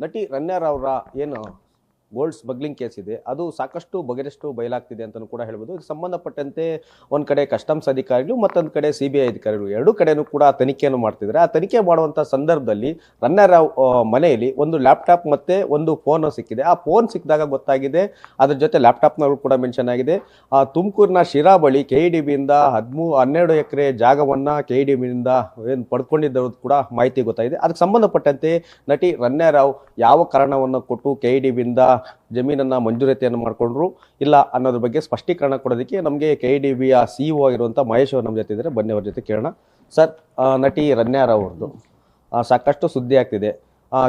ನಟಿ ರಣ್ಯಾ ಅವರ ಏನು ಗೋಲ್ಡ್ ಸ್ಮಗ್ಲಿಂಗ್ ಕೇಸ್ ಇದೆ, ಅದು ಸಾಕಷ್ಟು ಬಗೆದಷ್ಟು ಬಯಲಾಗ್ತಿದೆ ಅಂತಲೂ ಕೂಡ ಹೇಳ್ಬೋದು. ಇದಕ್ಕೆ ಸಂಬಂಧಪಟ್ಟಂತೆ ಒಂದು ಕಡೆ ಕಸ್ಟಮ್ಸ್ ಅಧಿಕಾರಿಗಳು ಮತ್ತೊಂದು ಕಡೆ CBI ಅಧಿಕಾರಿಗಳು ಎರಡೂ ಕಡೆನೂ ಕೂಡ ತನಿಖೆಯನ್ನು ಮಾಡ್ತಿದ್ದಾರೆ. ಆ ತನಿಖೆ ಮಾಡುವಂಥ ಸಂದರ್ಭದಲ್ಲಿ ರಣ್ಯಾ ಮನೆಯಲ್ಲಿ ಒಂದು ಲ್ಯಾಪ್ಟಾಪ್ ಮತ್ತು ಒಂದು ಫೋನ್ ಸಿಕ್ಕಿದೆ. ಆ ಫೋನ್ ಸಿಕ್ಕಿದಾಗ ಗೊತ್ತಾಗಿದೆ, ಅದ್ರ ಜೊತೆ ಲ್ಯಾಪ್ಟಾಪ್ನವರು ಕೂಡ ಮೆನ್ಷನ್ ಆಗಿದೆ. ತುಮಕೂರಿನ ಶಿರಾ ಬಳಿ KEDBಯಿಂದ 12 ಎಕರೆ ಜಾಗವನ್ನು KEDBಯಿಂದ ಏನು ಪಡ್ಕೊಂಡಿದ್ದು ಕೂಡ ಮಾಹಿತಿ ಗೊತ್ತಾಗಿದೆ. ಅದಕ್ಕೆ ಸಂಬಂಧಪಟ್ಟಂತೆ ನಟಿ ರಣ್ಯಾ ಯಾವ ಕಾರಣವನ್ನು ಕೊಟ್ಟು KEDBಯಿಂದ ಜಮೀನನ್ನು ಮಂಜೂರಾತಿಯನ್ನು ಮಾಡಿಕೊಂಡ್ರು ಇಲ್ಲ ಅನ್ನೋದ್ರ ಬಗ್ಗೆ ಸ್ಪಷ್ಟೀಕರಣ ಕೊಡೋದಕ್ಕೆ ನಮಗೆ KEDBಯ CEO ಆಗಿರುವಂಥ ಮಹೇಶ್ ಅವರು ನಮ್ಮ ಜೊತೆ ಇದ್ದಾರೆ. ಬನ್ನಿ ಅವ್ರ ಜೊತೆ ಕೇಳೋಣ. ಸರ್, ನಟಿ ರಣ್ಯಾ ಅವ್ರದ್ದು ಸಾಕಷ್ಟು ಸುದ್ದಿ ಆಗ್ತಿದೆ.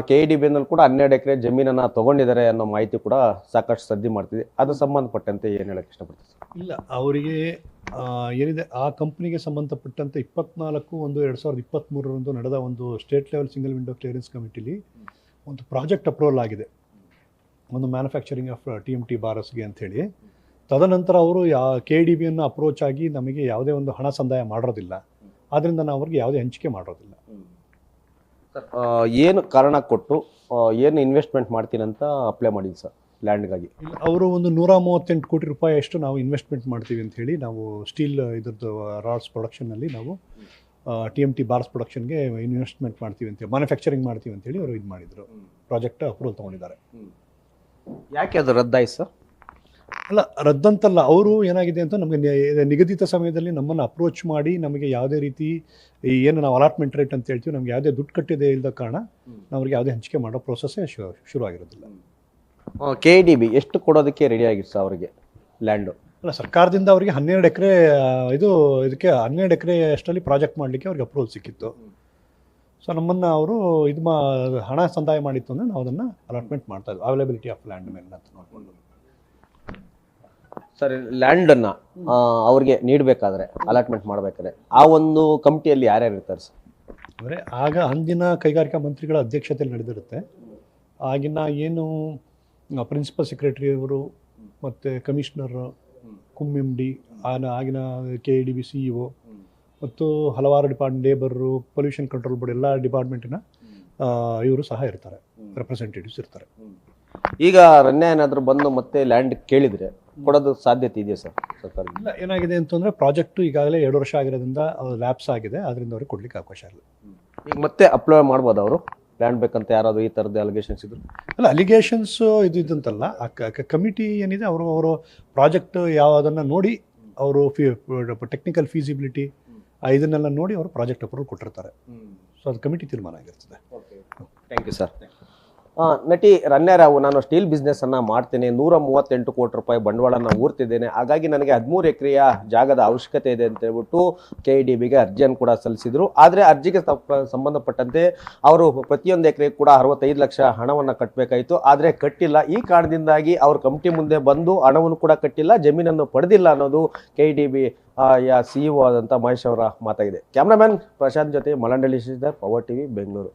KEDBನಲ್ಲಿ ಕೂಡ 12 ಎಕರೆ ಜಮೀನನ್ನು ತೊಗೊಂಡಿದ್ದಾರೆ ಅನ್ನೋ ಮಾಹಿತಿ ಕೂಡ ಸಾಕಷ್ಟು ಸದ್ದಿ ಮಾಡ್ತಿದೆ. ಅದು ಸಂಬಂಧಪಟ್ಟಂತೆ ಏನು ಹೇಳಕ್ಕೆ ಇಷ್ಟಪಡ್ತೀವಿ? ಇಲ್ಲ, ಅವರಿಗೆ ಏನಿದೆ ಆ ಕಂಪ್ನಿಗೆ ಸಂಬಂಧಪಟ್ಟಂತೆ 24/1/2023 ನಡೆದ ಒಂದು state level single window clearance ಕಮಿಟಿಲಿ ಒಂದು ಪ್ರಾಜೆಕ್ಟ್ ಅಪ್ರೂವಲ್ ಆಗಿದೆ, ಒಂದು ಮ್ಯಾನುಫ್ಯಾಕ್ಚರಿಂಗ್ ಆಫ್ TMT ಬಾರಸ್ಗೆ ಅಂಥೇಳಿ. ತದನಂತರ ಅವರು KEDBಯನ್ನು ಅಪ್ರೋಚ್ ಆಗಿ ನಮಗೆ ಯಾವುದೇ ಒಂದು ಹಣ ಸಂದಾಯ ಮಾಡೋದಿಲ್ಲ, ಆದ್ದರಿಂದ ನಾವು ಅವ್ರಿಗೆ ಯಾವುದೇ ಹಂಚಿಕೆ ಮಾಡೋದಿಲ್ಲ. ಏನು ಕಾರಣ ಕೊಟ್ಟು ಏನು ಇನ್ವೆಸ್ಟ್ಮೆಂಟ್ ಮಾಡ್ತೀನಿ ಅಂತ ಅಪ್ಲೈ ಮಾಡಿದ್ವಿ ಸರ್ ಲ್ಯಾಂಡ್ಗಾಗಿ? ಅವರು ಒಂದು 138 ಕೋಟಿ ರೂಪಾಯಿ ಅಷ್ಟು ನಾವು ಇನ್ವೆಸ್ಟ್ಮೆಂಟ್ ಮಾಡ್ತೀವಿ ಅಂತ ಹೇಳಿ ನಾವು ಸ್ಟೀಲ್ ಇದ್ರದ್ದು ರಾಡ್ಸ್ ಪ್ರೊಡಕ್ಷನ್ನಲ್ಲಿ ನಾವು TMT ಬಾರ್ಸ್ ಪ್ರೊಡಕ್ಷನ್ಗೆ ಇನ್ವೆಸ್ಟ್ಮೆಂಟ್ ಮಾಡ್ತೀವಿ ಅಂತೇಳಿ, ಮ್ಯಾನುಫ್ಯಾಕ್ಚರಿಂಗ್ ಮಾಡ್ತೀವಿ ಅಂತೇಳಿ ಅವರು ಇದು ಮಾಡಿದರು. ಪ್ರಾಜೆಕ್ಟ್ ಅಪ್ರೂವಲ್ ತೊಗೊಂಡಿದ್ದಾರೆ. ಯಾಕೆ ಅದು ರದ್ದಾಯ್ತು ಸರ್? ಅಲ್ಲ, ರದ್ದಂತಲ್ಲ, ಅವರು ಏನಾಗಿದೆ ಅಂತ ನಮಗೆ ನಿಗದಿತ ಸಮಯದಲ್ಲಿ ನಮ್ಮನ್ನು ಅಪ್ರೋಚ್ ಮಾಡಿ ನಮಗೆ ಯಾವುದೇ ರೀತಿ ಏನು ನಾವು ಅಲಾಟ್ಮೆಂಟ್ ರೇಟ್ ಅಂತ ಹೇಳ್ತೀವಿ, ನಮ್ಗೆ ಯಾವುದೇ ದುಡ್ಡು ಕಟ್ಟಿದೆ ಇಲ್ಲದ ಕಾರಣ ನಾವು ಅವ್ರಿಗೆ ಯಾವುದೇ ಹಂಚಿಕೆ ಮಾಡೋ ಪ್ರೋಸೆಸ್ಸೇ ಶುರು ಆಗಿರೋದಿಲ್ಲ. KEDB ಎಷ್ಟು ಕೊಡೋದಕ್ಕೆ ರೆಡಿ ಆಗಿತ್ತು ಸರ್ ಅವರಿಗೆ ಲ್ಯಾಂಡು? ಅಲ್ಲ, ಸರ್ಕಾರದಿಂದ ಅವರಿಗೆ 12 ಎಕರೆ ಇದಕ್ಕೆ 12 ಎಕರೆ ಅಷ್ಟರಲ್ಲಿ ಪ್ರಾಜೆಕ್ಟ್ ಮಾಡಲಿಕ್ಕೆ ಅವ್ರಿಗೆ ಅಪ್ರೂವಲ್ ಸಿಕ್ಕಿತ್ತು. ಸೊ ನಮ್ಮನ್ನು ಅವರು ಹಣ ಸಂದಾಯ ಮಾಡಿತ್ತು ಅಂದರೆ ನಾವು ಅದನ್ನು ಅಲಾಟ್ಮೆಂಟ್ ಮಾಡ್ತಾ ಇದ್ವಿ, ಅವೈಲಬಿಲಿಟಿ ಆಫ್ ಲ್ಯಾಂಡ್ ಮೇಲೆ ಅಂತ ನೋಡಿಕೊಂಡು. ಸರ್, ಲ್ಯಾಂಡನ್ನು ಅವ್ರಿಗೆ ನೀಡಬೇಕಾದ್ರೆ ಅಲಾಟ್ಮೆಂಟ್ ಮಾಡಬೇಕಾದ್ರೆ ಆ ಒಂದು ಕಮಿಟಿಯಲ್ಲಿ ಯಾರ್ಯಾರು ಇರ್ತಾರೆ ಸರ್? ಅಂದರೆ ಆಗ ಅಂದಿನ ಕೈಗಾರಿಕಾ ಮಂತ್ರಿಗಳ ಅಧ್ಯಕ್ಷತೆಯಲ್ಲಿ ನಡೆದಿರುತ್ತೆ. ಆಗಿನ ಏನು ಪ್ರಿನ್ಸಿಪಲ್ ಸೆಕ್ರೆಟರಿ ಅವರು ಮತ್ತು ಕಮಿಷನರ್, MD, ಆಗಿನ KEDB CEO ಮತ್ತು ಹಲವಾರು department, labour, pollution control board, ಎಲ್ಲ ಡಿಪಾರ್ಟ್ಮೆಂಟಿನ ಇವರು ಸಹ ಇರ್ತಾರೆ, ರೆಪ್ರೆಸೆಂಟೇಟಿವ್ಸ್ ಇರ್ತಾರೆ. ಈಗ ರಣ್ಯಾ ಏನಾದರೂ ಬಂದು ಮತ್ತೆ ಲ್ಯಾಂಡ್ ಕೇಳಿದರೆ ಕೊಡೋದು ಸಾಧ್ಯತೆ ಇದೆಯಾ ಸರ್ ಸರ್ಕಾರ? ಇಲ್ಲ, ಏನಾಗಿದೆ ಅಂತಂದರೆ ಪ್ರಾಜೆಕ್ಟು ಈಗಾಗಲೇ 2 ವರ್ಷ ಆಗಿರೋದ್ರಿಂದ ಲ್ಯಾಪ್ಸ್ ಆಗಿದೆ, ಅದರಿಂದ ಅವ್ರಿಗೆ ಕೊಡ್ಲಿಕ್ಕೆ ಅವಕಾಶ ಇಲ್ಲ. ಈಗ ಮತ್ತೆ ಅಪ್ಲೈ ಮಾಡ್ಬೋದು ಅವರು ಲ್ಯಾಂಡ್ ಬೇಕಂತ ಯಾರಾದರೂ ಈ ಥರದ್ದು ಅಲಿಗೇಷನ್ಸ್ ಇದ್ರು? ಅಲ್ಲ, ಅಲಿಗೇಷನ್ಸ್ ಇದಂತಲ್ಲ, ಆ ಕಮಿಟಿ ಏನಿದೆ ಅವರು ಪ್ರಾಜೆಕ್ಟ್ ಯಾವುದನ್ನು ನೋಡಿ ಅವರು ಟೆಕ್ನಿಕಲ್ ಫೀಸಿಬಿಲಿಟಿ ಇದನ್ನೆಲ್ಲ ನೋಡಿ ಅವರು ಪ್ರಾಜೆಕ್ಟ್ ಅಪ್ರೂವಲ್ ಕೊಟ್ಟಿರ್ತಾರೆ. ಸೊ ಅದು ಕಮಿಟಿ ತೀರ್ಮಾನ ಆಗಿರ್ತದೆ. Thank you sir. ನಟಿ ರಣ್ಯಾ ನಾನು ಸ್ಟೀಲ್ ಬಿಸ್ನೆಸ್ಸನ್ನು ಮಾಡ್ತೇನೆ, 138 ಕೋಟಿ ರೂಪಾಯಿ ಬಂಡವಾಳನ ಊರ್ತಿದ್ದೇನೆ, ಹಾಗಾಗಿ ನನಗೆ 13 ಎಕರೆಯ ಜಾಗದ ಅವಶ್ಯಕತೆ ಇದೆ ಅಂತ ಹೇಳ್ಬಿಟ್ಟು KEDBಗೆ ಅರ್ಜಿಯನ್ನು ಕೂಡ ಸಲ್ಲಿಸಿದರು. ಆದರೆ ಅರ್ಜಿಗೆ ಸಂಬಂಧಪಟ್ಟಂತೆ ಅವರು ಪ್ರತಿಯೊಂದು ಎಕರೆ ಕೂಡ 65 ಲಕ್ಷ ಹಣವನ್ನು ಕಟ್ಟಬೇಕಾಯಿತು, ಆದರೆ ಕಟ್ಟಿಲ್ಲ. ಈ ಕಾರಣದಿಂದಾಗಿ ಅವ್ರ ಕಮಿಟಿ ಮುಂದೆ ಬಂದು ಹಣವನ್ನು ಕೂಡ ಕಟ್ಟಿಲ್ಲ, ಜಮೀನನ್ನು ಪಡೆದಿಲ್ಲ ಅನ್ನೋದು KEDB CEO ಆದಂಥ ಮಹೇಶ್ ಅವರ ಮಾತಾಗಿದೆ. ಕ್ಯಾಮ್ರಾಮನ್ ಪ್ರಶಾಂತ್ ಜೊತೆ ಮಲಂಡಳ್ಳಿ ಶ್ರೀಧರ್, ಪವರ್ TV, ಬೆಂಗಳೂರು.